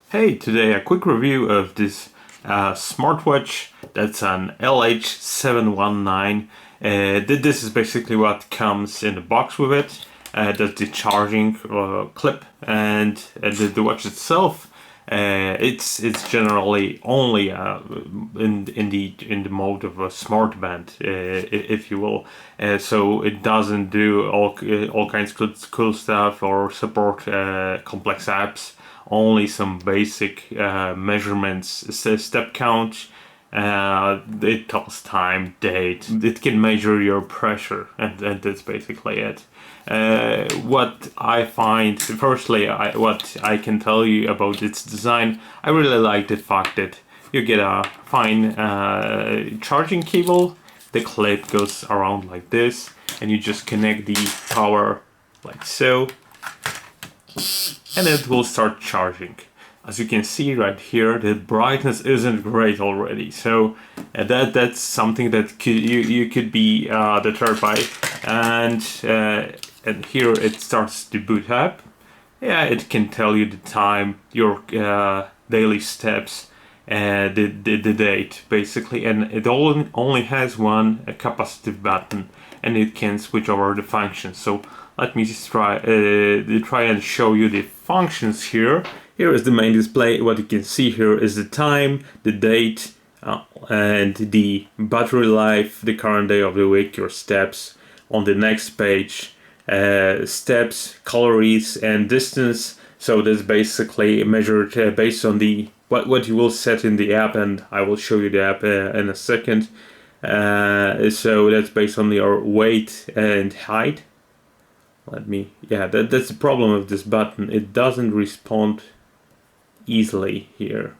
Hey, today a quick review of this smartwatch. That's an LH719. This is basically what comes in the box with it. That's the charging clip, and the watch itself. It's generally only in the mode of a smart band, if you will. So it doesn't do all kinds of cool stuff or support complex apps. Only some basic measurements, step count. It tells time, date. It can measure your pressure, and that's basically it. What I find, firstly, what I can tell you about its design, I really like the fact that you get a fine charging cable. The clip goes around like this, and you just connect the power like so, and it will start charging. As you can see right here, the brightness isn't great already, so that's something that you could be deterred by. And here it starts to boot up. Yeah, it can tell you the time, your daily steps, the date basically, and it only has one capacitive button, and it can switch over the functions. So let me just try and show you the functions here. Here is the main display. What you can see here is the time, the date, and the battery life, the current day of the week, your steps. On the next page, steps, calories, and distance. So that's basically measured based on the what you will set in the app, and I will show you the app in a second. So that's based on your weight and height. That's the problem with this button. It doesn't respond easily here.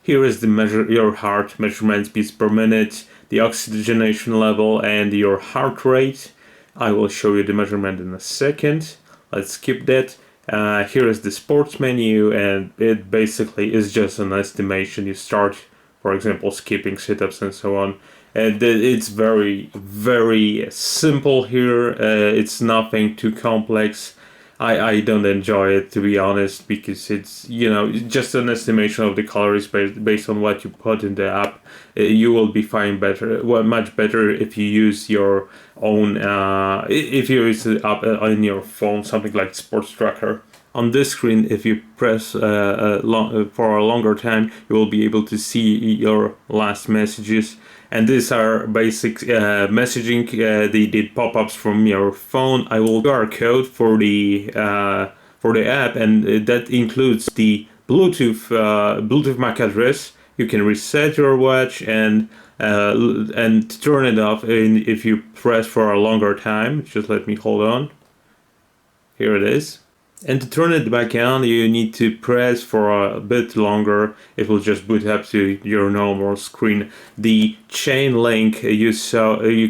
Here is the your heart measurements, beats per minute, the oxygenation level, and your heart rate. I will show you the measurement in a second. Let's skip that. Here is the sports menu, and it basically is just an estimation. You start, for example, skipping sit-ups and so on. And it's very, very simple here. It's nothing too complex. I don't enjoy it, to be honest, because it's just an estimation of the calories based on what you put in the app. You will be fine better, much better if you use your own, if you use the app on your phone, something like Sports Tracker. On this screen, if you press for a longer time, you will be able to see your last messages. And these are basic messaging, the pop-ups from your phone. I will QR code for the app, and that includes the Bluetooth MAC address. You can reset your watch and turn it off if you press for a longer time. Just let me hold on. Here it is. And to turn it back on, you need to press for a bit longer. It will just boot up to your normal screen. The chain link you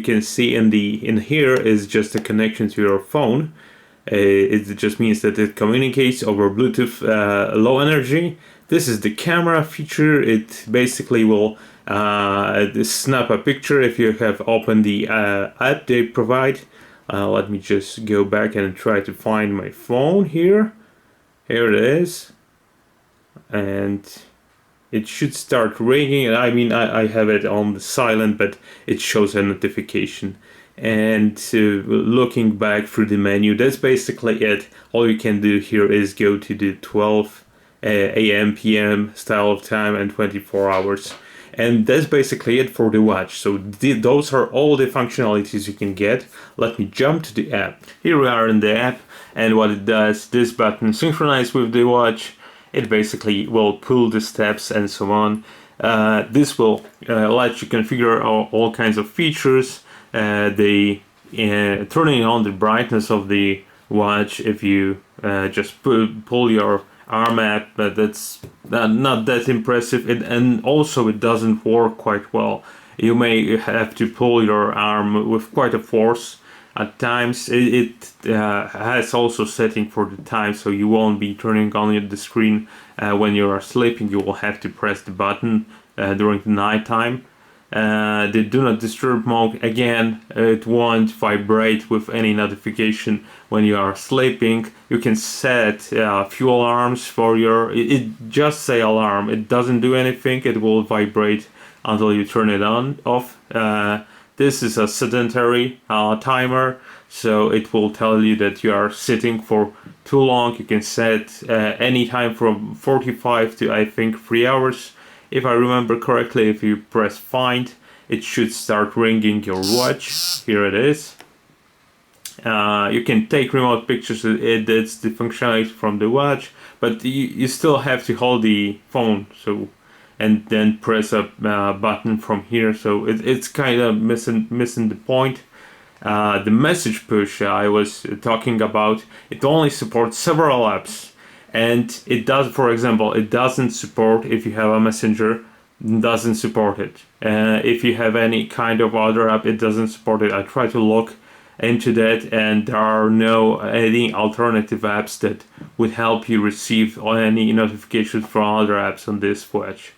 can see in here is just a connection to your phone. It just means that it communicates over Bluetooth low energy. This is the camera feature. It basically will snap a picture if you have opened the app they provide. Let me just go back and try to find my phone here. Here it is. And it should start ringing. I mean, I have it on the silent, but it shows a notification. And looking back through the menu, that's basically it. All you can do here is go to the 12 a.m. p.m. style of time and 24 hours. And that's basically it for the watch. So those are all the functionalities you can get. Let me jump to the app. Here we are in the app, and what it does, this button synchronizes with the watch. It basically will pull the steps and so on. This will let you configure all kinds of features. Turning on the brightness of the watch if you just pull your arm app, but that's not that impressive, and also it doesn't work quite well. You may have to pull your arm with quite a force at times. It has also setting for the time, so you won't be turning on the screen when you are sleeping. You will have to press the button during the night time. The do not disturb mode, again, it won't vibrate with any notification when you are sleeping. You can set few alarms for your, it just say alarm, it doesn't do anything, it will vibrate until you turn it on off. This is a sedentary timer, so it will tell you that you are sitting for too long. You can set any time from 45 to I think 3 hours. If I remember correctly, if you press find, it should start ringing your watch. Here it is. You can take remote pictures, it's the functionality from the watch, but you still have to hold the phone, so, and then press a button from here, so it's kind of missing the point. The message push I was talking about, it only supports several apps, and it does, for example, it doesn't support, if you have a messenger, doesn't support it. If you have any kind of other app, it doesn't support it. I try to look into that, and there are no any alternative apps that would help you receive any notifications from other apps on this watch.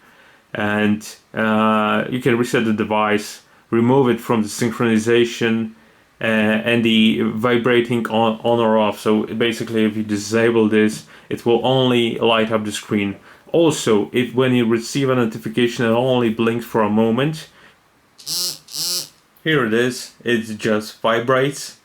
And you can reset the device, remove it from the synchronization and the vibrating on or off. So basically, if you disable this, it will only light up the screen. Also, if when you receive a notification, it only blinks for a moment. Here it is, it just vibrates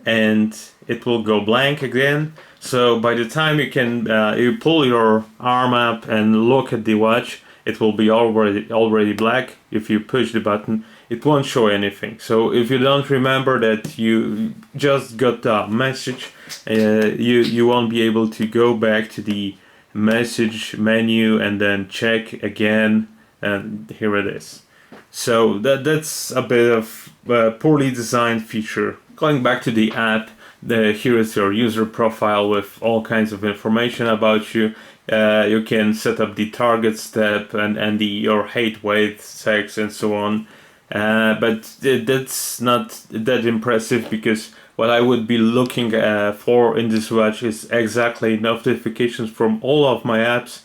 and it will go blank again. So by the time you can you pull your arm up and look at the watch, it will be already black. If you push the button, it won't show anything. So if you don't remember that you just got a message, you won't be able to go back to the message menu and then check again, and here it is. So that's a bit of a poorly designed feature. Going back to the app, here is your user profile with all kinds of information about you. You can set up the target step and your height, weight, sex, and so on. But that's not that impressive, because what I would be looking for in this watch is exactly notifications from all of my apps,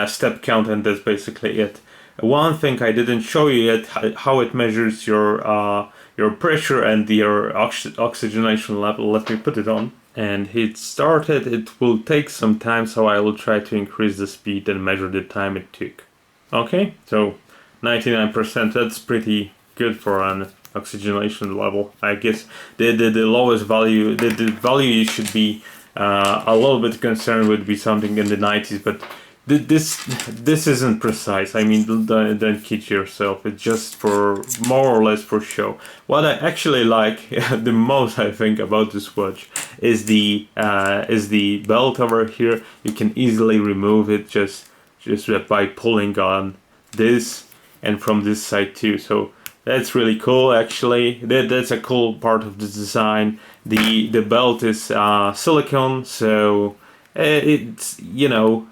step count, and that's basically it. One thing I didn't show you yet, how it measures your pressure and your oxygenation level. Let me put it on and hit started. It will take some time, so I will try to increase the speed and measure the time it took. Okay, so 99%, that's pretty good for an oxygenation level. I guess the lowest value, the value you should be a little bit concerned would be something in the 90s, but this isn't precise. I mean, don't kid yourself. It's just for more or less for show. What I actually like the most, I think, about this watch is the belt over here. You can easily remove it just by pulling on this, and from this side too. So that's really cool. Actually, that's a cool part of the design. The belt is silicone, so it's, you know,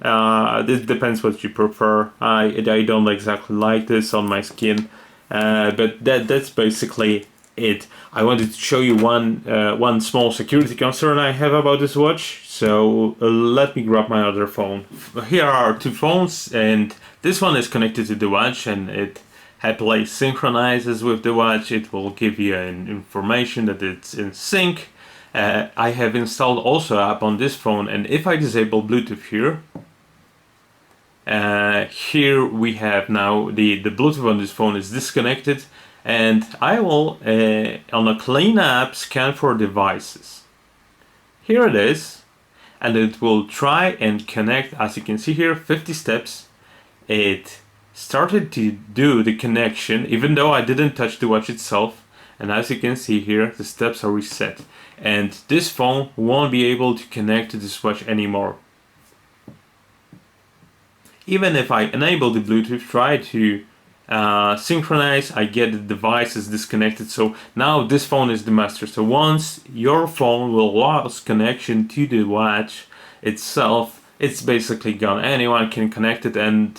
this depends what you prefer. I don't exactly like this on my skin, but that's basically it. I wanted to show you one small security concern I have about this watch. So let me grab my other phone. Here are two phones, and this one is connected to the watch, and it happily synchronizes with the watch. It will give you an information that it's in sync. I have installed also an app on this phone, and if I disable Bluetooth here, here we have now the Bluetooth on this phone is disconnected, and I will on a clean app scan for devices. Here it is, and it will try and connect. As you can see here, 50 steps. It started to do the connection even though I didn't touch the watch itself, and as you can see here, the steps are reset, and this phone won't be able to connect to this watch anymore. Even if I enable the Bluetooth, try to synchronize, I get the device is disconnected. So now this phone is the master. So once your phone will lose connection to the watch itself, it's basically gone. Anyone can connect it and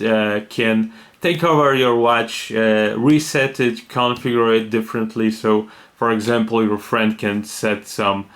can take over your watch, reset it, configure it differently. So for example, your friend can set some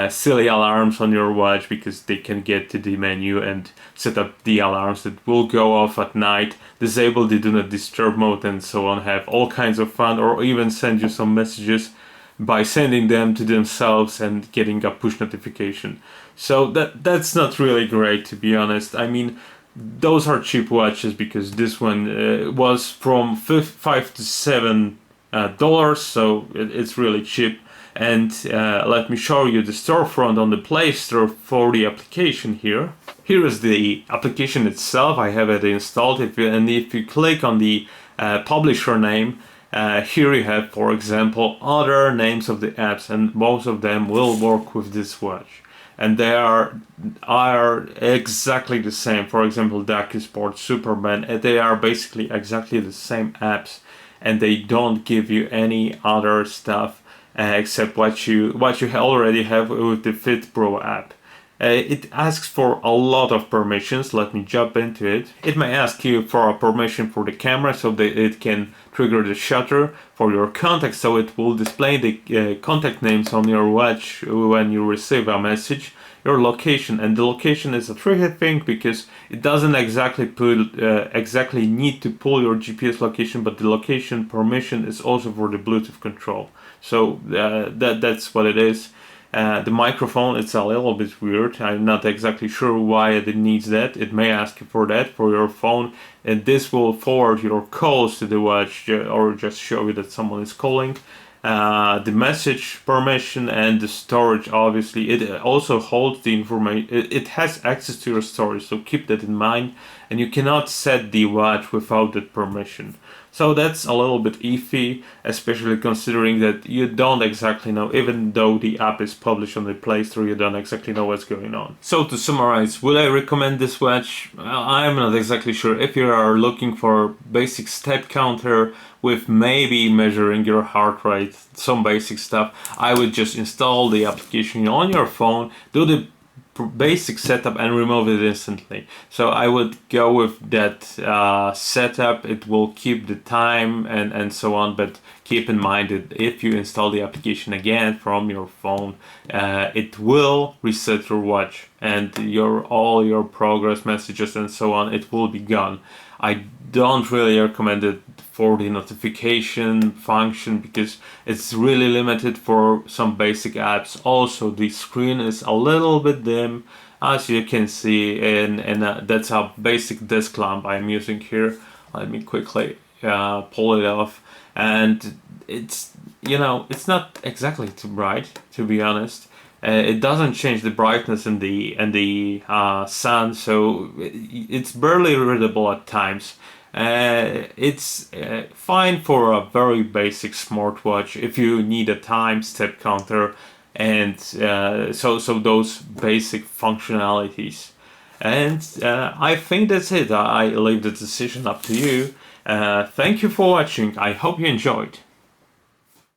silly alarms on your watch, because they can get to the menu and set up the alarms that will go off at night, disable the do not disturb mode, and so on. Have all kinds of fun, or even send you some messages by sending them to themselves and getting a push notification. So that's not really great, to be honest. I mean, those are cheap watches, because this one was from $5 to $7, so it's really cheap. And let me show you the storefront on the Play Store for the application here. Here is the application itself. I have it installed. If you click on the publisher name, here you have, for example, other names of the apps, and most of them will work with this watch. And they are exactly the same. For example, DacuSport, Superman, they are basically exactly the same apps, and they don't give you any other stuff except what you already have with the Fit Pro app. It asks for a lot of permissions. Let me jump into it. It may ask you for a permission for the camera, so that it can trigger the shutter, for your contacts, so it will display the contact names on your watch when you receive a message, your location. And the location is a tricky thing, because it doesn't exactly need to pull your GPS location, but the location permission is also for the Bluetooth control. So that's what it is. The microphone, it's a little bit weird. I'm not exactly sure why it needs that. It may ask you for that for your phone, and this will forward your calls to the watch, or just show you that someone is calling. The message permission and the storage, obviously, it also holds the information. It has access to your storage, so keep that in mind. And you cannot set the watch without that permission. So that's a little bit iffy, especially considering that you don't exactly know, even though the app is published on the Play Store, you don't exactly know what's going on. So to summarize, would I recommend this watch? I'm not exactly sure. If you are looking for basic step counter with maybe measuring your heart rate, some basic stuff, I would just install the application on your phone, do the basic setup and remove it instantly. So I would go with that setup. It will keep the time and so on, but keep in mind that if you install the application again from your phone, it will reset your watch, and all your progress messages and so on, it will be gone. I don't really recommend it for the notification function, because it's really limited for some basic apps. Also, the screen is a little bit dim, as you can see, and that's a basic desk lamp I'm using here. Let me quickly pull it off, and it's not exactly too bright, to be honest. It doesn't change the brightness in the sun, so it's barely readable at times. It's fine for a very basic smartwatch if you need a time, step counter, and so those basic functionalities. And I think that's it. I leave the decision up to you. Thank you for watching. I hope you enjoyed.